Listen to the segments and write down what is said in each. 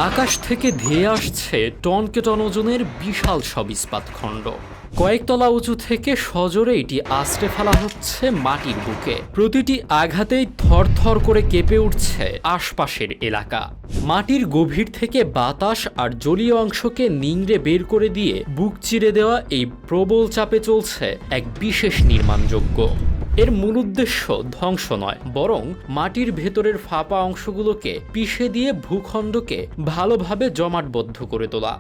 আকাশ থেকে ধেয়ে আসছে টনকে টন ওজনের বিশাল সব ইস্পাত খণ্ড। কয়েকতলা উঁচু থেকে সজোরে এটি আছড়ে ফেলা হচ্ছে মাটির বুকে। প্রতিটি আঘাতেই থরথর করে কেঁপে উঠছে আশপাশের এলাকা। মাটির গভীর থেকে বাতাস আর জলীয় অংশকে নিংড়ে বের করে দিয়ে বুক চিরে দেওয়া এই প্রবল চাপে চলছে এক বিশেষ নির্মাণযোগ্য। এর মূল উদ্দেশ্য ধ্বংস নয়, বরং মাটির ভেতরের ফাঁপা অংশগুলোকে পিষে দিয়ে ভূখণ্ডকে ভালোভাবে জমাটবদ্ধ করে তোলা।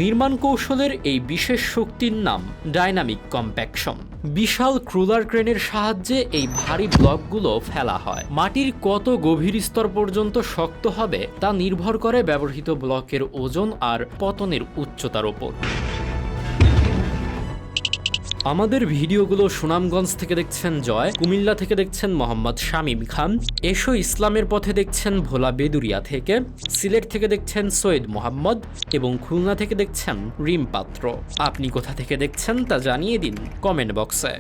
নির্মাণ কৌশলের এই বিশেষ শক্তির নাম ডাইনামিক কম্প্যাকশন। বিশাল ক্রুলার ক্রেনের সাহায্যে এই ভারী ব্লকগুলো ফেলা হয়। মাটির কত গভীর স্তর পর্যন্ত শক্ত হবে তা নির্ভর করে ব্যবহৃত ব্লকের ওজন আর পতনের উচ্চতার ওপর। আমাদের ভিডিওগুলো সুনামগঞ্জ থেকে দেখছেন জয়, কুমিল্লা থেকে দেখছেন মোহাম্মদ শামীম খান, এসো ইসলামের পথে দেখছেন ভোলা বেদুরিয়া থেকে, সিলেট থেকে দেখছেন সৈয়দ মোহাম্মদ এবং খুলনা থেকে দেখছেন রিম পাত্র। আপনি কোথা থেকে দেখছেন তা জানিয়ে দিন কমেন্ট বক্সে।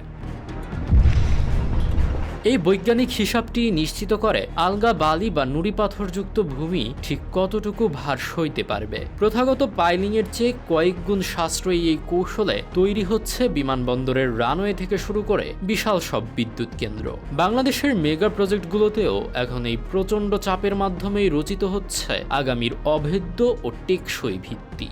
এই বৈজ্ঞানিক হিসাবটি নিশ্চিত করে আলগা বালি বা নুড়ি পাথরযুক্ত ভূমি ঠিক কতটুকু ভার সইতে পারবে। প্রথাগত পাইলিংয়ের চেয়ে কয়েক গুণ সাশ্রয়ী এই কৌশলে তৈরি হচ্ছে বিমানবন্দরের রানওয়ে থেকে শুরু করে বিশাল সব বিদ্যুৎ কেন্দ্র। বাংলাদেশের মেগা প্রজেক্টগুলোতেও এখন এই প্রচণ্ড চাপের মাধ্যমেই রচিত হচ্ছে আগামীর অভেদ্য ও টেকসই ভিত্তি।